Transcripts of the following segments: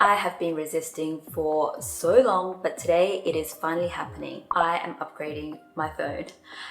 I have been resisting for so long, but today it is finally happening. I am upgrading my phone.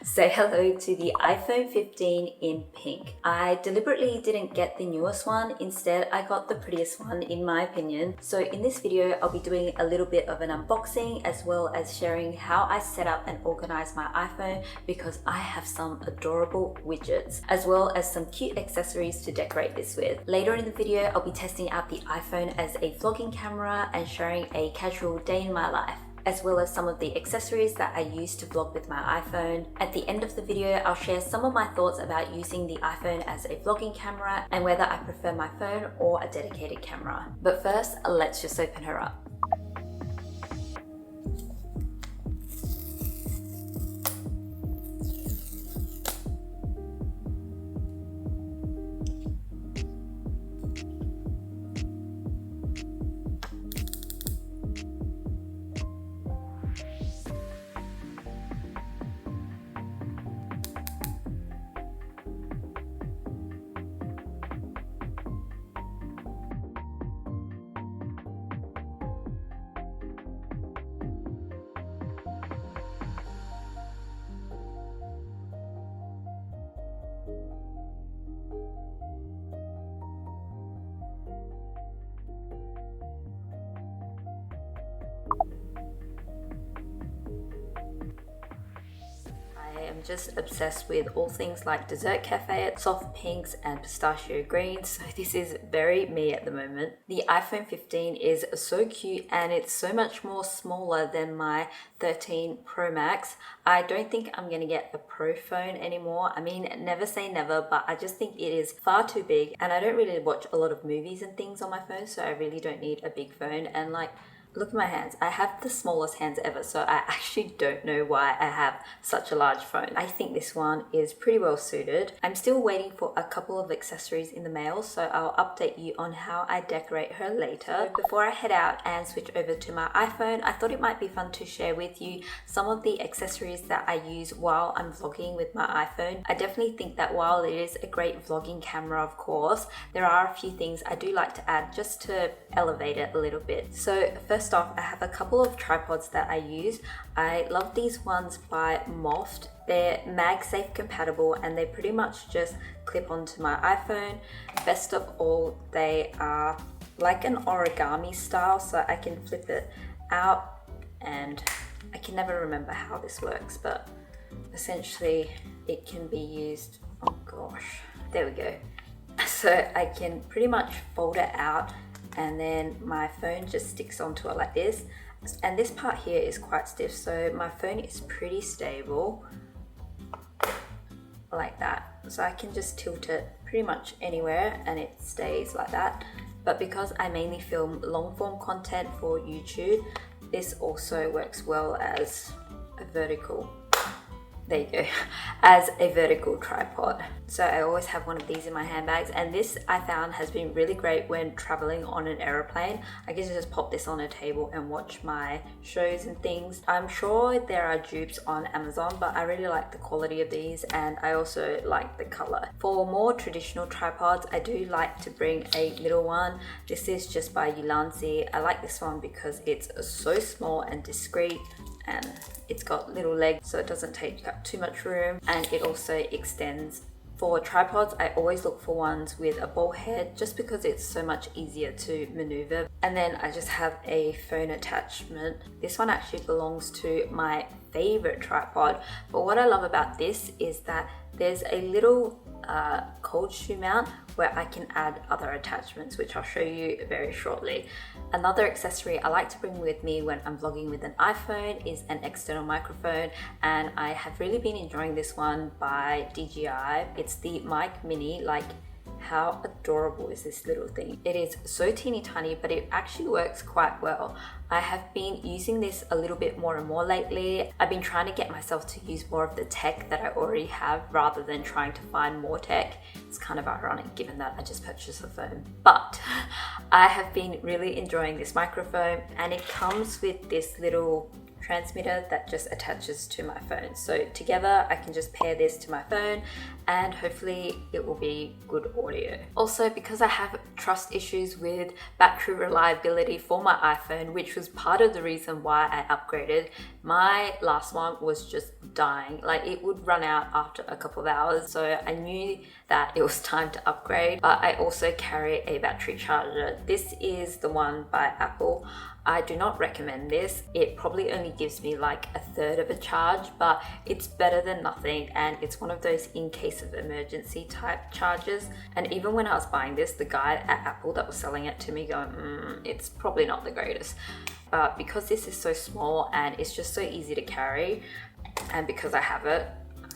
Say hello to the iPhone 15 in pink. I deliberately didn't get the newest one. Instead, I got the prettiest one in my opinion. So in this video, I'll be doing a little bit of an unboxing as well as sharing how I set up and organize my iPhone because I have some adorable widgets as well as some cute accessories to decorate this with. Later in the video, I'll be testing out the iPhone as a vlogging camera and sharing a casual day in my life, as well as some of the accessories that I use to vlog with my iPhone. At the end of the video, I'll share some of my thoughts about using the iPhone as a vlogging camera and whether I prefer my phone or a dedicated camera. But first, let's just open her up. I'm just obsessed with all things like dessert cafe, soft pinks and pistachio greens, so this is very me at the moment. The iPhone 15 is so cute and it's so much more smaller than my 13 Pro Max. I don't think I'm gonna get a Pro phone anymore. I mean, never say never, but I just think it is far too big and I don't really watch a lot of movies and things on my phone, so I really don't need a big phone. And like, look at my hands. I have the smallest hands ever, so I actually don't know why I have such a large phone. I think this one is pretty well suited. I'm still waiting for a couple of accessories in the mail, so I'll update you on how I decorate her later. Before I head out and switch over to my iPhone, I thought it might be fun to share with you some of the accessories that I use while I'm vlogging with my iPhone. I definitely think that while it is a great vlogging camera, of course, there are a few things I do like to add just to elevate it a little bit. So first off, I have a couple of tripods that I use. I love these ones by Moft. They're MagSafe compatible and they pretty much just clip onto my iPhone. Best of all, they are like an origami style, so I can flip it out, and I can never remember how this works, but essentially it can be used, oh gosh, there we go. So I can pretty much fold it out and then my phone just sticks onto it like this. And this part here is quite stiff, so my phone is pretty stable like that. So I can just tilt it pretty much anywhere and it stays like that. But because I mainly film long form content for YouTube, this also works well as a vertical, there you go, as a vertical tripod. So I always have one of these in my handbags, and this I found has been really great when traveling on an aeroplane. I can just pop this on a table and watch my shows and things. I'm sure there are dupes on Amazon, but I really like the quality of these and I also like the color. For more traditional tripods, I do like to bring a little one. This is just by ᴅᴢ. I like this one because it's so small and discreet, and it's got little legs so it doesn't take up too much room, and it also extends. For tripods, I always look for ones with a ball head just because it's so much easier to maneuver. And then I just have a phone attachment. This one actually belongs to my favorite tripod, but what I love about this is that there's a little cold shoe mount where I can add other attachments, which I'll show you very shortly. Another accessory I like to bring with me when I'm vlogging with an iPhone is an external microphone, and I have really been enjoying this one by DJI. It's the Mic Mini. Like, how adorable is this little thing? It is so teeny tiny, but it actually works quite well. I have been using this a little bit more and more lately. I've been trying to get myself to use more of the tech that I already have rather than trying to find more tech. It's kind of ironic given that I just purchased a phone. But I have been really enjoying this microphone, and it comes with this little transmitter that just attaches to my phone. So together I can just pair this to my phone and hopefully it will be good audio. Also, because I have trust issues with battery reliability for my iPhone, which was part of the reason why I upgraded, my last one was just dying. Like, it would run out after a couple of hours, so I knew that it was time to upgrade. But I also carry a battery charger. This is the one by Apple. I do not recommend this. It probably only gives me like a third of a charge, but it's better than nothing, and it's one of those in case of emergency type chargers. And even when I was buying this, the guy at Apple that was selling it to me going, it's probably not the greatest. But because this is so small and it's just so easy to carry, and because I have it,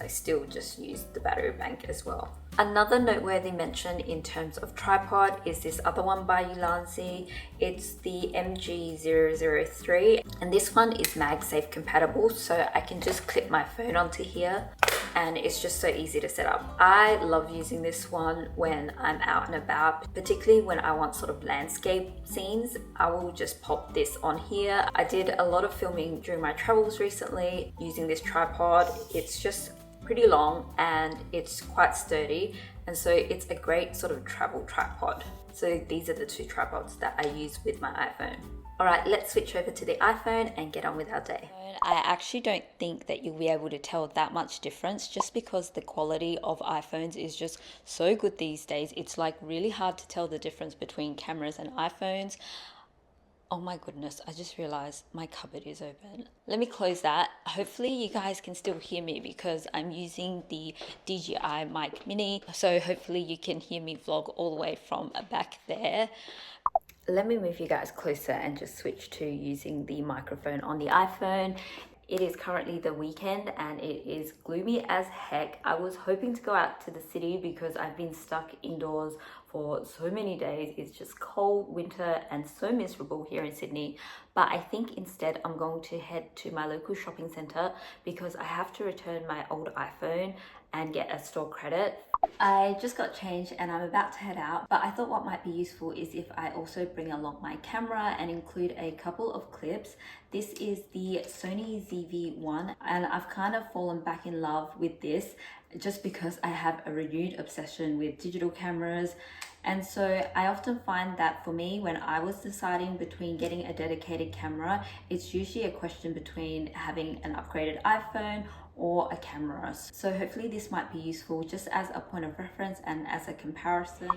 I still just use the battery bank as well. Another noteworthy mention in terms of tripod is this other one by Ulanzi. It's the MG003, and this one is MagSafe compatible, so I can just clip my phone onto here, and it's just so easy to set up. I love using this one when I'm out and about, particularly when I want sort of landscape scenes. I will just pop this on here. I did a lot of filming during my travels recently using this tripod. It's just pretty long and it's quite sturdy, and so it's a great sort of travel tripod. So these are the two tripods that I use with my iPhone. Alright, let's switch over to the iPhone and get on with our day. I actually don't think that you'll be able to tell that much difference, just because the quality of iPhones is just so good these days. It's like really hard to tell the difference between cameras and iPhones. Oh my goodness, I just realized my cupboard is open. Let me close that. Hopefully you guys can still hear me because I'm using the DJI mic mini. So hopefully you can hear me vlog all the way from back there. Let me move you guys closer and just switch to using the microphone on the iPhone. It is currently the weekend and it is gloomy as heck. I was hoping to go out to the city because I've been stuck indoors for so many days. It's just cold winter and so miserable here in Sydney. But I think instead I'm going to head to my local shopping centre because I have to return my old iPhone and get a store credit. I just got changed and I'm about to head out, but I thought what might be useful is if I also bring along my camera and include a couple of clips. This is the Sony ZV-1 and I've kind of fallen back in love with this just because I have a renewed obsession with digital cameras. And so I often find that for me, when I was deciding between getting a dedicated camera, it's usually a question between having an upgraded iPhone or a camera. So hopefully this might be useful just as a point of reference and as a comparison.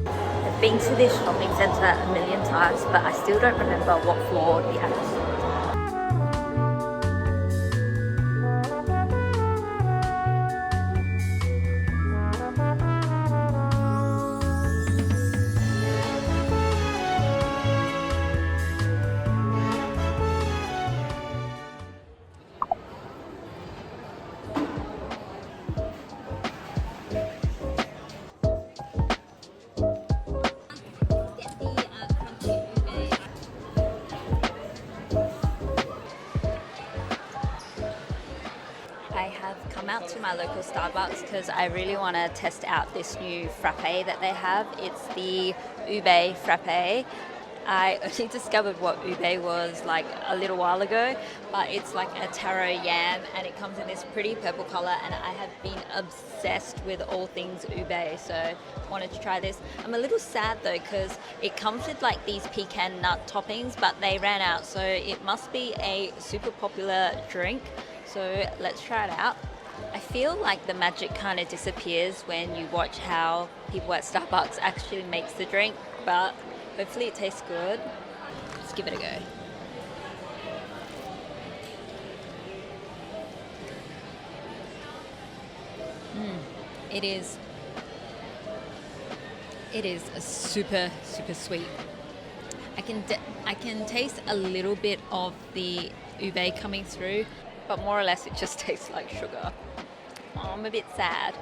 I've been to this shopping centre a million times, but I still don't remember what floor the Apple Store. I have come out to my local Starbucks because I really want to test out this new frappe that they have. It's the ube frappe. I only discovered what ube was like a little while ago, but it's like a taro yam and it comes in this pretty purple color, and I have been obsessed with all things ube, so wanted to try this. I'm a little sad though because it comes with like these pecan nut toppings, but they ran out, so it must be a super popular drink. So let's try it out. I feel like the magic kind of disappears when you watch how people at Starbucks actually makes the drink, but hopefully it tastes good. Let's give it a go. It is a super sweet. I can taste a little bit of the ube coming through, but more or less it just tastes like sugar. Oh, I'm a bit sad.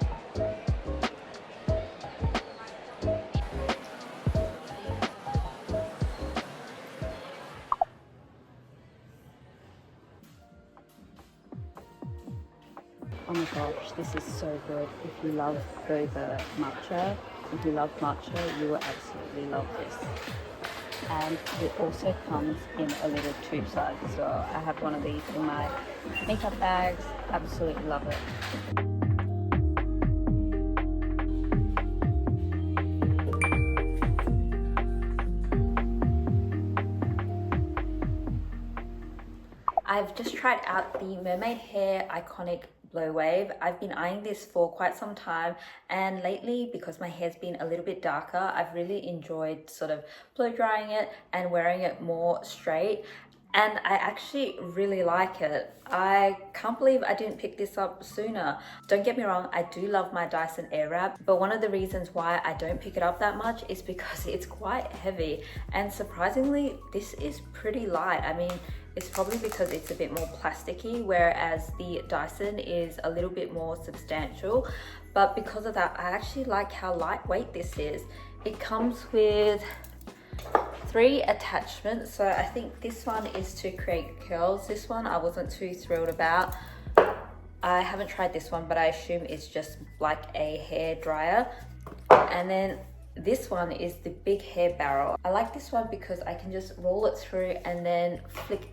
Oh my gosh, this is so good. If you love boba matcha, if you love matcha, you will absolutely love this. and it also comes in a little tube size as well. I have one of these in my makeup bags. Absolutely love it. I've just tried out the Mermaid Hair Iconic Blow Wave. I've been eyeing this for quite some time, and lately, because my hair's been a little bit darker, I've really enjoyed sort of blow drying it and wearing it more straight. And I actually really like it. I can't believe I didn't pick this up sooner. Don't get me wrong, I do love my Dyson Airwrap, but one of the reasons why I don't pick it up that much is because it's quite heavy, and surprisingly, this is pretty light. I mean, it's probably because it's a bit more plasticky, whereas the Dyson is a little bit more substantial. But because of that, I actually like how lightweight this is. It comes with 3 attachments. So I think this one is to create curls. This one I wasn't too thrilled about. I haven't tried this one, but I assume it's just like a hair dryer. And then this one is the big hair barrel. I like this one because I can just roll it through and then flick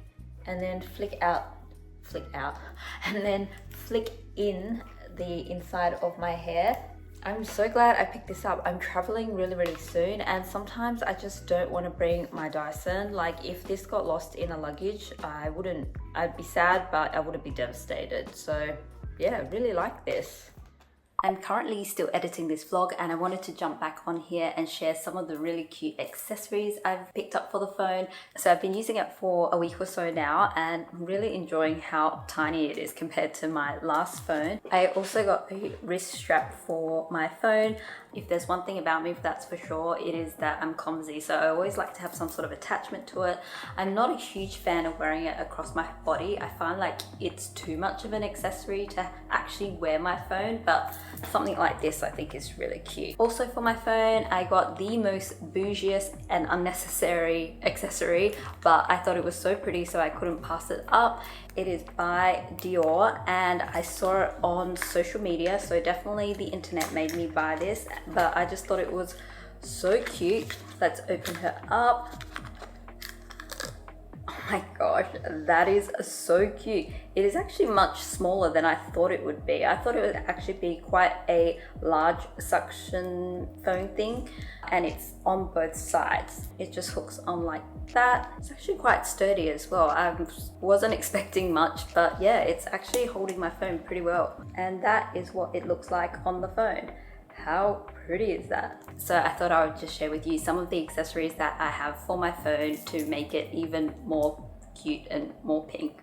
out, and then flick in the inside of my hair. I'm so glad I picked this up. I'm traveling really soon, and sometimes I just don't want to bring my Dyson. Like, if this got lost in a luggage, I'd be sad, but I wouldn't be devastated. So yeah, I really like this. I'm currently still editing this vlog, and I wanted to jump back on here and share some of the really cute accessories I've picked up for the phone. So I've been using it for a week or so now, and I'm really enjoying how tiny it is compared to my last phone. I also got a wrist strap for my phone. If there's one thing about me, that's for sure, it is that I'm clumsy, so I always like to have some sort of attachment to it. I'm not a huge fan of wearing it across my body. I find like it's too much of an accessory to actually wear my phone, but something like this I think is really cute. Also for my phone, I got the most bougiest and unnecessary accessory, but I thought it was so pretty, so I couldn't pass it up. It is by Dior, and I saw it on social media, so definitely the internet made me buy this, but I just thought it was so cute. Let's open her up. Oh my gosh, that is so cute. It is actually much smaller than I thought it would be. I thought it would actually be quite a large suction phone thing, and it's on both sides. It just hooks on like that. It's actually quite sturdy as well. I wasn't expecting much, but yeah, it's actually holding my phone pretty well. And that is what it looks like on the phone. How pretty is that? So I thought I would just share with you some of the accessories that I have for my phone to make it even more cute and more pink.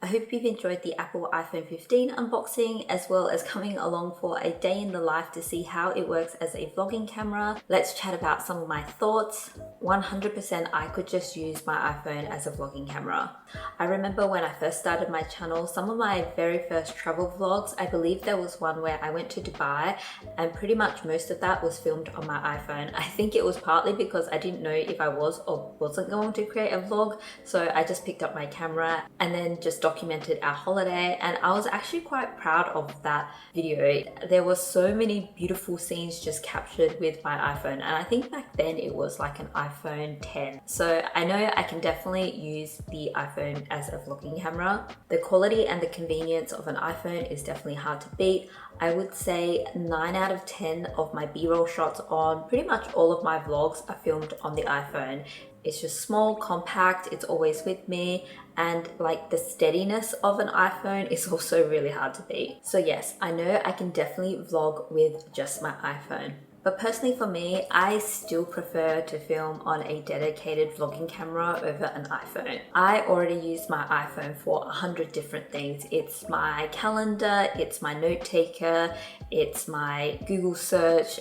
I hope you've enjoyed the Apple iPhone 15 unboxing, as well as coming along for a day in the life to see how it works as a vlogging camera. Let's chat about some of my thoughts. 100% I could just use my iPhone as a vlogging camera. I remember when I first started my channel, some of my very first travel vlogs, I believe there was one where I went to Dubai, and pretty much most of that was filmed on my iPhone. I think it was partly because I didn't know if I was or wasn't going to create a vlog, so I just picked up my camera and then just documented our holiday, and I was actually quite proud of that video. There were so many beautiful scenes just captured with my iPhone, and I think back then it was like an iPhone 10. So I know I can definitely use the iPhone as a vlogging camera. The quality and the convenience of an iPhone is definitely hard to beat. I would say 9 out of 10 of my B-roll shots on pretty much all of my vlogs are filmed on the iPhone. It's just small, compact, it's always with me, and like the steadiness of an iPhone is also really hard to beat. So yes, I know I can definitely vlog with just my iPhone. But personally for me, I still prefer to film on a dedicated vlogging camera over an iPhone. I already use my iPhone for 100 different things. It's my calendar, it's my note taker, it's my Google search,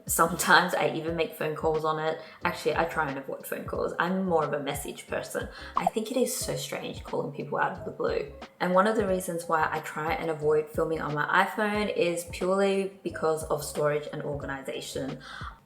sometimes I even make phone calls on it. Actually, I try and avoid phone calls. I'm more of a message person. I think it is so strange calling people out of the blue. And one of the reasons why I try and avoid filming on my iPhone is purely because of storage and organization.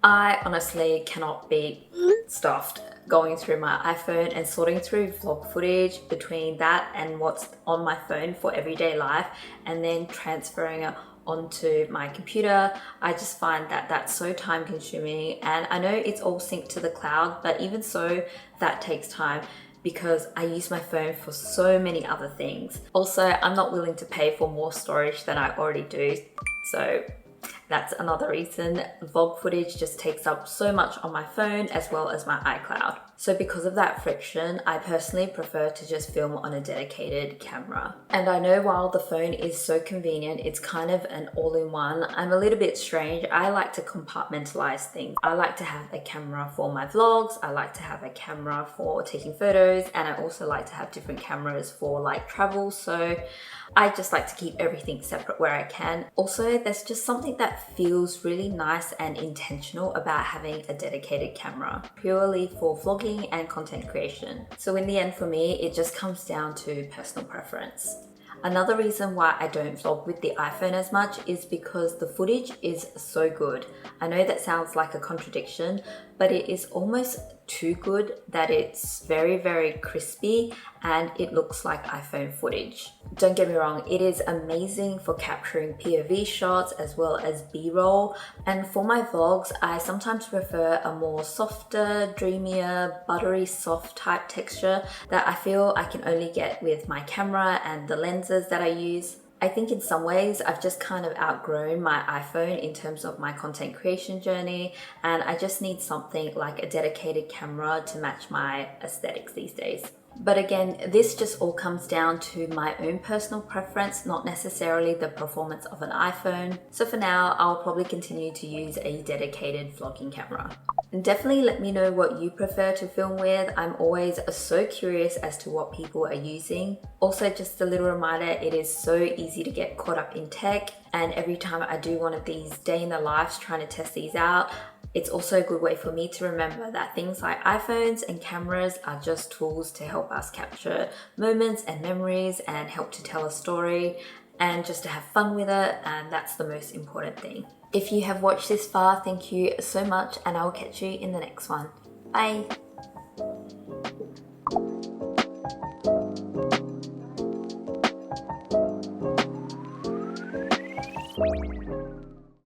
I honestly cannot be stuffed going through my iPhone and sorting through vlog footage between that and what's on my phone for everyday life, and then transferring it onto my computer. I just find that that's so time consuming, and I know it's all synced to the cloud, but even so, that takes time because I use my phone for so many other things. Also, I'm not willing to pay for more storage than I already do, so that's another reason. Vlog footage just takes up so much on my phone as well as my iCloud. So because of that friction, I personally prefer to just film on a dedicated camera. And I know while the phone is so convenient, it's kind of an all-in-one, I'm a little bit strange. I like to compartmentalize things. I like to have a camera for my vlogs, I like to have a camera for taking photos, and I also like to have different cameras for like travel. So I just like to keep everything separate where I can. Also, there's just something that feels really nice and intentional about having a dedicated camera, purely for vlogging and content creation. So in the end for me, it just comes down to personal preference. Another reason why I don't vlog with the iPhone as much is because the footage is so good. I know that sounds like a contradiction, but it is almost too good that it's very, very crispy and it looks like iPhone footage. Don't get me wrong, it is amazing for capturing POV shots as well as B-roll. And for my vlogs, I sometimes prefer a more softer, dreamier, buttery soft type texture that I feel I can only get with my camera and the lenses that I use. I think in some ways I've just kind of outgrown my iPhone in terms of my content creation journey, and I just need something like a dedicated camera to match my aesthetics these days. But again, this just all comes down to my own personal preference, not necessarily the performance of an iPhone. So for now, I'll probably continue to use a dedicated vlogging camera. And definitely let me know what you prefer to film with. I'm always so curious as to what people are using. Also, just a little reminder, it is so easy to get caught up in tech, and every time I do one of these day in the lives trying to test these out, it's also a good way for me to remember that things like iPhones and cameras are just tools to help us capture moments and memories and help to tell a story and just to have fun with it, and that's the most important thing. If you have watched this far, thank you so much, and I will catch you in the next one. Bye!